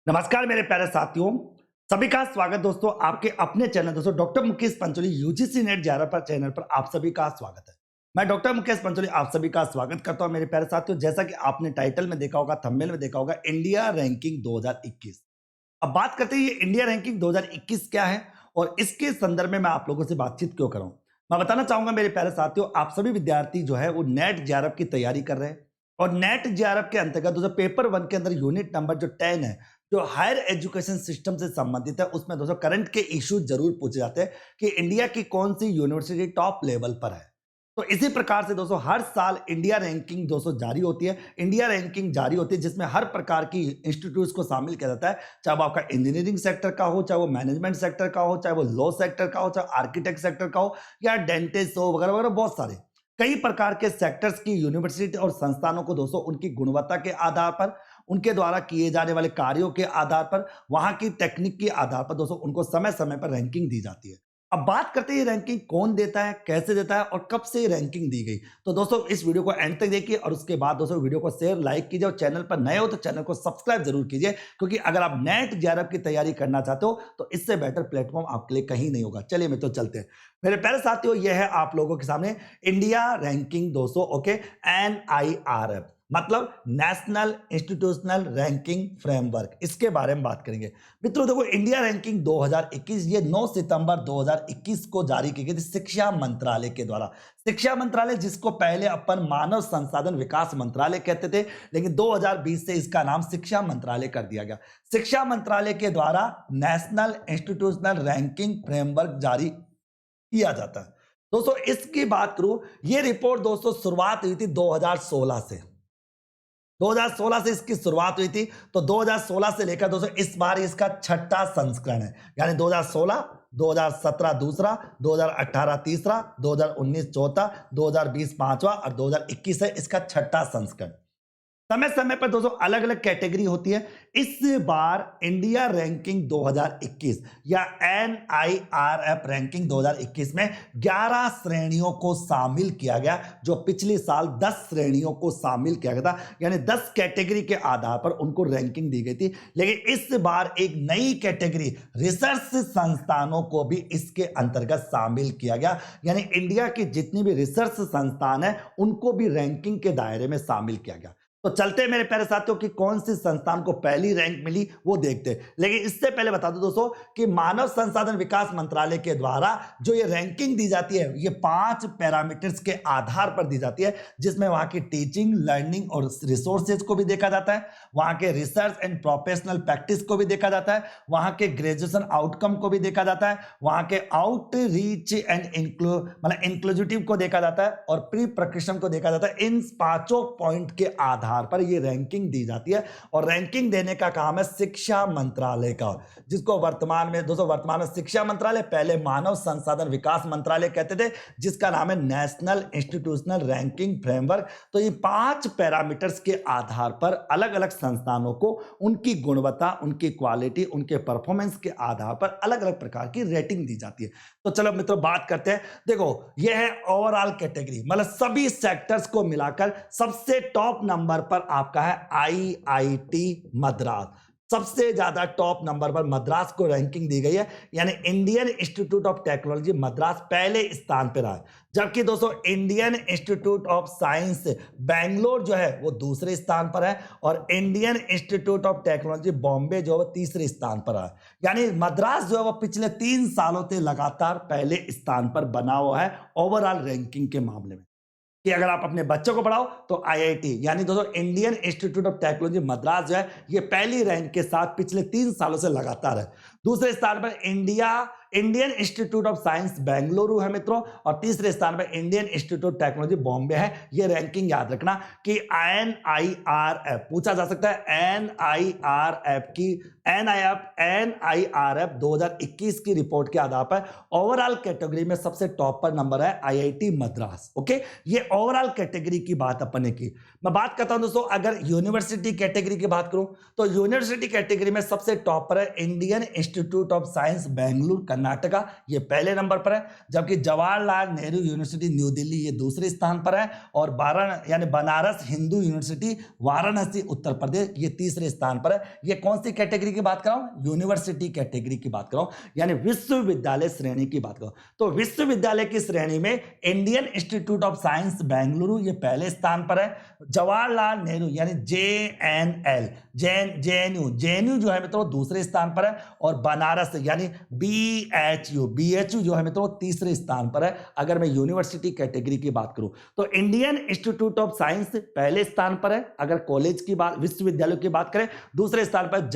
नमस्कार मेरे प्यारे साथियों। सभी का स्वागत दोस्तों आपके अपने चैनल दोस्तों doctor Mukesh Pancholi UGC net 11 पर चैनल पर आप सभी का स्वागत है। मैं डॉक्टर मुकेश पंचोली आप सभी का स्वागत करता हूं मेरे प्यारे साथियों। जैसा कि आपने टाइटल में देखा होगा, थंबनेल में देखा होगा, इंडिया रैंकिंग 2021। अब बात करते हैं ये इंडिया रैंकिंग 2021 क्या है और इसके संदर्भ में मैं आप लोगों से बातचीत क्यों कर रहा हूं। मैं बताना चाहूंगा मेरे प्यारे साथियों, आप सभी विद्यार्थी जो है वो नेट जेआरएफ की तैयारी कर रहे हैं और नेट जेआरएफ के अंतर्गत दोस्तों पेपर 1 के अंदर यूनिट नंबर जो 10 है, जो हायर एजुकेशन सिस्टम से संबंधित है, उसमें दोस्तों करंट के इश्यूज जरूर पूछे जाते हैं कि इंडिया की कौन सी यूनिवर्सिटी टॉप लेवल पर है। तो इसी प्रकार से दोस्तों हर साल इंडिया रैंकिंग दोस्तों जारी होती है। इंडिया रैंकिंग जारी होती है जिसमें हर प्रकार की इंस्टीट्यूट्स को शामिल किया जाता है, चाहे वो आपका इंजीनियरिंग सेक्टर का हो, चाहे वो मैनेजमेंट सेक्टर का हो, चाहे वो लॉ सेक्टर का हो, चाहे आर्किटेक्ट सेक्टर का हो या डेंटिस्ट हो, वगैरह वगैरह बहुत सारे कई प्रकार के सेक्टर्स की यूनिवर्सिटी और संस्थानों को दोस्तों उनकी गुणवत्ता के आधार पर, उनके द्वारा किए जाने वाले कार्यों के आधार पर, वहां की टेक्निक के आधार पर दोस्तों उनको समय समय पर रैंकिंग दी जाती है। अब बात करते हैं ये रैंकिंग कौन देता है, कैसे देता है और कब से ये रैंकिंग दी गई। तो दोस्तों इस वीडियो को एंड तक देखिए और उसके बाद दोस्तों वीडियो को शेयर लाइक कीजिए और चैनल पर नए हो तो चैनल को सब्सक्राइब जरूर कीजिए, क्योंकि अगर आप नेट जेआरएफ की तैयारी करना चाहते हो तो इससे बेटर प्लेटफॉर्म आपके लिए कहीं नहीं होगा। चलिए मैं तो चलते हैं मेरे प्यारे साथियों, यह है आप लोगों के सामने इंडिया रैंकिंग 200। ओके, NIRF मतलब नेशनल इंस्टीट्यूशनल रैंकिंग फ्रेमवर्क, इसके बारे में बात करेंगे। मित्रों देखो, इंडिया रैंकिंग 2021 ये 9 सितंबर 2021 को जारी की गई थी शिक्षा मंत्रालय के द्वारा। शिक्षा मंत्रालय जिसको पहले अपन मानव संसाधन विकास मंत्रालय कहते थे, लेकिन 2020 से इसका नाम शिक्षा मंत्रालय कर दिया गया। शिक्षा मंत्रालय के द्वारा नेशनल इंस्टीट्यूशनल रैंकिंग फ्रेमवर्क जारी किया जाता है। दोस्तों इसकी बात करूं, ये रिपोर्ट दोस्तों शुरुआत हुई थी 2016 से। 2016 से इसकी शुरुआत हुई थी, तो 2016 से लेकर दोस्तों इस बार इसका छठा संस्करण है। यानी 2016, 2017 दूसरा, 2018 तीसरा, 2019 चौथा, 2020 पांचवा और 2021 है इसका छठा संस्करण। समय समय पर दोस्तों अलग अलग कैटेगरी होती है। इस बार इंडिया रैंकिंग 2021 या NIRF रैंकिंग 2021 में 11 श्रेणियों को शामिल किया गया, जो पिछले साल 10 श्रेणियों को शामिल किया गया था। यानी 10 कैटेगरी के आधार पर उनको रैंकिंग दी गई थी, लेकिन इस बार एक नई कैटेगरी रिसर्च संस्थानों को भी इसके अंतर्गत शामिल किया गया। यानी इंडिया की जितनी भी रिसर्च संस्थान है उनको भी रैंकिंग के दायरे में शामिल किया गया। तो चलते हैं मेरे प्यारे साथियों कि कौन सी संस्थान को पहली रैंक मिली वो देखते हैं। लेकिन इससे पहले बता दूं दोस्तों कि मानव संसाधन विकास मंत्रालय के द्वारा जो ये रैंकिंग दी जाती है, ये 5 पैरामीटर्स के आधार पर दी जाती है, जिसमें वहां की टीचिंग, लर्निंग और रिसोर्सेज को भी देखा जाता है, वहां के रिसर्च एंड प्रोफेशनल प्रैक्टिस को भी देखा जाता है, वहां के ग्रेजुएशन आउटकम को भी देखा जाता है, वहां के आउटरीच एंड इंक्लूसिव को देखा जाता है और प्री प्रशिक्षण को देखा जाता है। इन 5 पॉइंट के आधार पर ये रैंकिंग दी जाती है और रैंकिंग देने का काम है शिक्षा मंत्रालय का, जिसको वर्तमान में शिक्षा मंत्रालय, पहले मानव संसाधन विकास मंत्रालय कहते थे, जिसका नाम है नेशनल इंस्टीट्यूशनल रैंकिंग फ्रेमवर्क। तो ये 5 पैरामीटर्स के आधार पर अलग अलग संस्थानों को उनकी गुणवत्ता, उनकी क्वालिटी, उनके परफॉर्मेंस के आधार पर अलग अलग प्रकार की रेटिंग दी जाती है। तो चलो मित्रों बात करते हैं। देखो यह है ओवरऑल कैटेगरी, मतलब सभी सेक्टर्स को मिलाकर सबसे टॉप नंबर पर आपका है IIT मद्रास। सबसे ज्यादा टॉप नंबर पर मद्रास को रैंकिंग दी गई है, यानी Indian institute of technology Madras पहले स्थान पर है, जबकि दोस्तों Indian institute of science Bangalore जो है वो दूसरे स्थान पर है और Indian institute of technology Bombay जो है वो तीसरे स्थान पर है। यानी मद्रास जो है वो पिछले 3 सालों से लगातार पहले स्थान पर बना हुआ है ओवरऑल रैंकिंग के मामले में। कि अगर आप अपने बच्चों को पढ़ाओ तो IIT यानी दोस्तों Indian institute of technology Madras जो है ये पहली रैंक के साथ पिछले 3 सालों से लगातार है। दूसरे स्थान पर Indian institute of science Bengaluru है मित्रों, और तीसरे स्थान पर इंडियन इंस्टीट्यूट टेक्नोलॉजी बॉम्बे है। ये रैंकिंग याद रखना कि NIRF पूछा जा सकता है, NIRF 2021 की रिपोर्ट के आधार पर ओवरऑल कैटेगरी में सबसे टॉप पर नंबर है IIT मद्रास। ओके, ये ओवरऑल कैटेगरी की बात अपन ने की। मैं बात करता हूं दोस्तों, अगर यूनिवर्सिटी कैटेगरी की बात करूं तो यूनिवर्सिटी कैटेगरी में सबसे टॉप पर है Indian institute of science Bengaluru Karnataka ये पहले नंबर पर है, जबकि जवाहरलाल नेहरू यूनिवर्सिटी न्यू दिल्ली ये दूसरे स्थान पर है, और बनारस हिंदू यूनिवर्सिटी वाराणसी उत्तर प्रदेश ये तीसरे स्थान पर है। ये कौन सी कैटेगरी की बात कर रहा हूं? यूनिवर्सिटी कैटेगरी की बात कर रहा हूं, यानी विश्वविद्यालय श्रेणी की बात कर रहा हूं। तो विश्वविद्यालय की श्रेणी में Indian institute of science Bengaluru ये पहले स्थान पर है, जवाहरलाल नेहरू यानी जेएनयू जो है मित्रों दूसरे स्थान पर है, और बनारस यानी बीएचयू जो है मित्रों तीसरे स्थान पर है। अगर मैं यूनिवर्सिटी कैटेगरी की बात करूं तो इंडियन इंस्टीट्यूट ऑफ साइंस पहले स्थान पर है, अगर कॉलेज की बात विश्वविद्यालय की बात करें दूसरे स्थान पर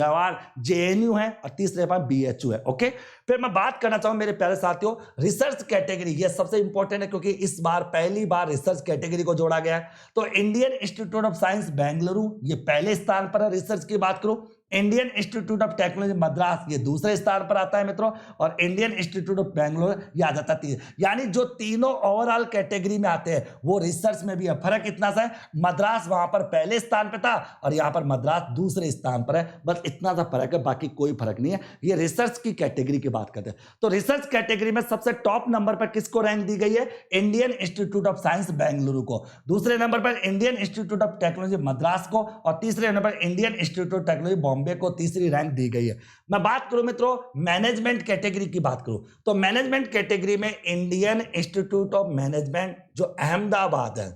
जेएनयू है, और तीसरे पर बीएचयू है। ओके, फिर मैं बात करना चाहूं मेरे प्यारे साथियों रिसर्च कैटेगरी, ये सबसे इंपॉर्टेंट है क्योंकि इस बार पहली बार रिसर्च कैटेगरी को जोड़ा गया है। तो Indian institute of science Bengaluru ये पहले स्थान पर है रिसर्च की बात करूं, Indian institute of technology Madras ये दूसरे स्थान पर आता है मित्रों, और इंडियन इंस्टीट्यूट ऑफ बेंगलोर ये आ जाता है। यानी जो तीनों ओवरऑल कैटेगरी में आते हैं वो रिसर्च में भी है। फर्क इतना सा है, मद्रास वहां पर पहले स्थान पर था और यहां पर मद्रास दूसरे स्थान पर है, बस इतना सा फर्क है, बाकी कोई फर्क नहीं है। ये रिसर्च की कैटेगरी की बात करते हैं। तो रिसर्च कैटेगरी में सबसे टॉप नंबर पर किसको रैंक दी गई है? Indian institute of science Bengaluru को, दूसरे नंबर पर Indian institute of technology Madras को, और तीसरे नंबर पर Indian institute of technology Bombay को तीसरी रैंक दी गई है। मैं बात करूं मित्रों मैनेजमेंट कैटेगरी की बात करूं तो मैनेजमेंट कैटेगरी में इंडियन इंस्टीट्यूट ऑफ मैनेजमेंट जो अहमदाबाद है,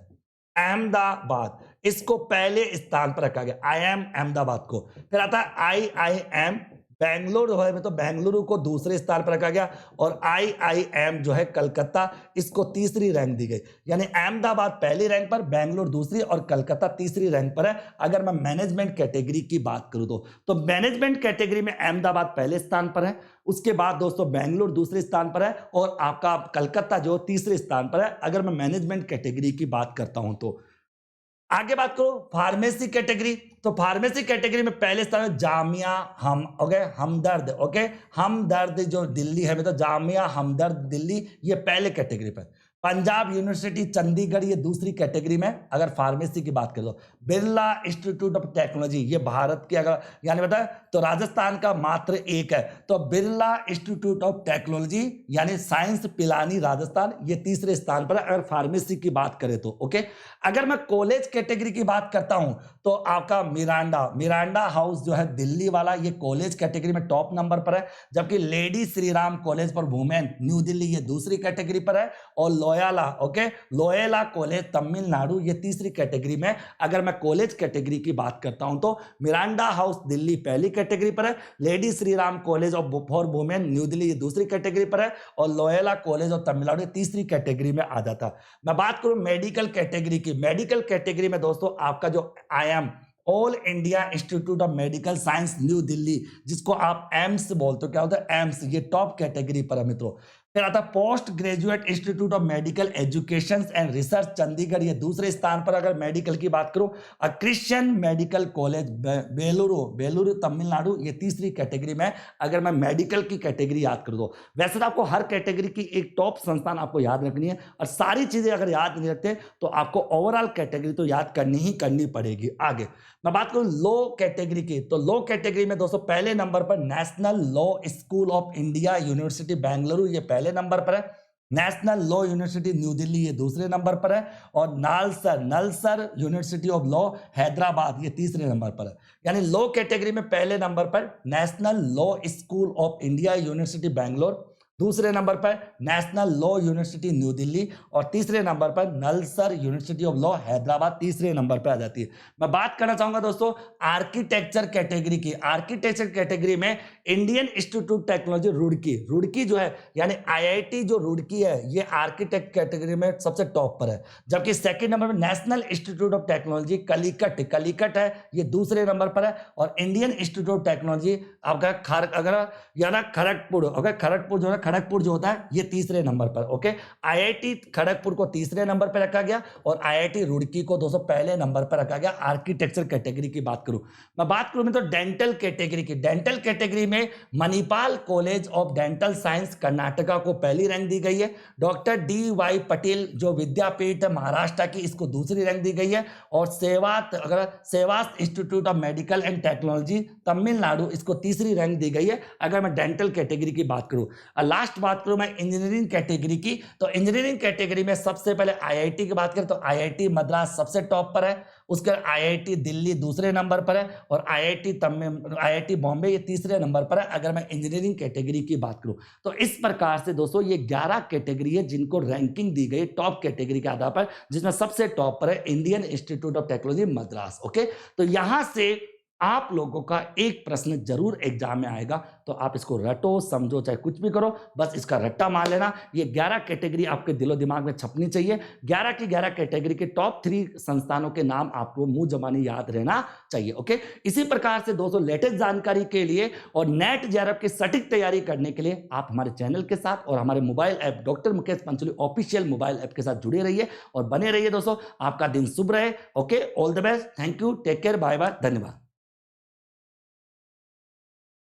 अहमदाबाद इसको पहले स्थान पर रखा गया, IIM अहमदाबाद को। फिर आता है IIM बेंगलोर जो है तो बेंगलुरु को दूसरे स्थान पर रखा गया, और IIM जो है कलकत्ता इसको तीसरी रैंक दी गई। यानी अहमदाबाद पहली रैंक पर, बेंगलुरु दूसरी और कलकत्ता तीसरी रैंक पर है। अगर मैं मैनेजमेंट कैटेगरी की बात करूं तो मैनेजमेंट कैटेगरी में अहमदाबाद पहले स्थान पर है, उसके बाद दोस्तों बेंगलुरु दूसरे स्थान पर है, और आपका कलकत्ता जो तीसरे स्थान पर है। अगर मैं मैनेजमेंट कैटेगरी की बात करता हूं तो आगे बात करो फार्मेसी कैटेगरी, तो फार्मेसी कैटेगरी में पहले स्थान में जामिया हमदर्द हमदर्द जो दिल्ली है मतलब जामिया हमदर्द दिल्ली ये पहले कैटेगरी पर। पंजाब यूनिवर्सिटी चंडीगढ़ ये दूसरी कैटेगरी में। अगर फार्मेसी की बात करें तो बिरला इंस्टीट्यूट ऑफ टेक्नोलॉजी ये भारत की अगर यानी बताए तो राजस्थान का मात्र एक है, तो बिरला इंस्टीट्यूट ऑफ टेक्नोलॉजी यानी साइंस पिलानी राजस्थान ये तीसरे स्थान पर है अगर फार्मेसी की बात करें तो। ओके, अगर मैं कॉलेज कैटेगरी की बात करता हूं तो आपका मिरांडा हाउस जो है दिल्ली वाला ये कॉलेज कैटेगरी में टॉप नंबर पर है, जबकि lady Shri Ram college for women new Delhi ये दूसरी कैटेगरी पर है, और लोयला कॉलेज तमिलनाडु ये तीसरी कैटेगरी में। अगर मैं कॉलेज कैटेगरी की बात करता हूं तो मिरांडा हाउस दिल्ली पहली कैटेगरी पर है, lady Shri Ram college for women new Delhi ये दूसरी कैटेगरी पर है, और लोयला कॉलेज ऑफ तमिलनाडु तीसरी कैटेगरी में आ जाता। मैं बात करूं मेडिकल कैटेगरी की, मेडिकल कैटेगरी में दोस्तों आपका जो IIM all India institute of medical science new Delhi जिसको आप एम्स बोलते हो, क्या होता है एम्स, ये टॉप कैटेगरी पर है मित्रों। फिर आता post graduate institute of medical education and research Chandigarh ये दूसरे स्थान पर। अगर मेडिकल की बात करूं क्रिश्चियन मेडिकल कॉलेज बेलूरू तमिलनाडु ये तीसरी कैटेगरी में। अगर मैं मेडिकल की कैटेगरी याद कर दो, वैसे तो आपको हर कैटेगरी की एक टॉप संस्थान आपको याद रखनी है, और सारी चीजें अगर याद नहीं रखते तो आपको ओवरऑल कैटेगरी तो याद करनी पड़ेगी। आगे मैं बात करूं लो कैटेगरी की, तो लो कैटेगरी में दोस्तों पहले नंबर पर national law school of India university Bengaluru ये पहले नंबर पर है, national law university new Delhi ये दूसरे नंबर पर है, और Nalsar university of law Hyderabad ये तीसरे नंबर पर है। यानी लॉ कैटेगरी में पहले नंबर पर national law school of India university Bangalore, दूसरे नंबर पर national law university new Delhi, और तीसरे नंबर पर Nalsar university of law Hyderabad तीसरे नंबर पर आ जाती है। मैं बात करना चाहूंगा दोस्तों आर्किटेक्चर कैटेगरी की। आर्किटेक्चर कैटेगरी में इंडियन इंस्टीट्यूट टेक्नोलॉजी रुड़की जो है यानी IIT जो रुड़की है ये आर्किटेक्ट कैटेगरी में सबसे टॉप पर है, जबकि सेकंड नंबर पर national institute of technology Calicut है ये दूसरे नंबर पर है, और इंडियन इंस्टीट्यूट ऑफ टेक्नोलॉजी आपका खड़गपुर जो होता है ये तीसरे नंबर पर। ओके, IIT खड़गपुर को तीसरे नंबर पर रखा गया, और IIT रुड़की को दोस्तों पहले नंबर पर रखा गया। आर्किटेक्चर कैटेगरी की बात करूं, मैं बात करूं तो डेंटल कैटेगरी की। डेंटल कैटेगरी में Manipal college of dental science Karnataka को पहली रैंक दी गई है, डॉक्टर DY पटेल जो विद्यापीठ महाराष्ट्र की इसको दूसरी रैंक दी गई है, और सेवास institute of medical and technology Tamil Nadu इसको तीसरी रैंक दी गई है। अगर मैं डेंटल कैटेगरी की बात करूं लास्ट बात करूं मैं इंजीनियरिंग कैटेगरी की, तो इंजीनियरिंग कैटेगरी में सबसे पहले आईआईटी की बात करें तो आईआईटी मद्रास सबसे टॉप पर है, उसके बाद आईआईटी दिल्ली दूसरे नंबर पर है और आईआईटी बॉम्बे ये तीसरे नंबर पर है अगर मैं इंजीनियरिंग कैटेगरी की बात करूं। तो इस प्रकार से दोस्तों ये 11 कैटेगरी है जिनको रैंकिंग दी गई टॉप कैटेगरी के आधार पर, जिसमें सबसे टॉप पर है Indian institute of technology Madras. Okay, तो यहां से आप लोगों का एक प्रश्न जरूर एग्जाम में आएगा, तो आप इसको रटो समझो चाहे कुछ भी करो, बस इसका रट्टा मार लेना। ये 11 कैटेगरी आपके दिलो दिमाग में छपनी चाहिए। 11 की 11 कैटेगरी के टॉप 3 संस्थानों के नाम आपको मुंह जबानी याद रहना चाहिए। ओके, इसी प्रकार से दोस्तों लेटेस्ट जानकारी के लिए और नेट जेआरएफ की सटीक तैयारी करने के लिए आप हमारे चैनल के साथ और हमारे mobile app doctor Mukesh Pancholi official mobile app के साथ जुड़े रहिए और बने रहिए। दोस्तों आपका दिन शुभ रहे। Okay, all the best, thank you, take care, bye bye, धन्यवाद।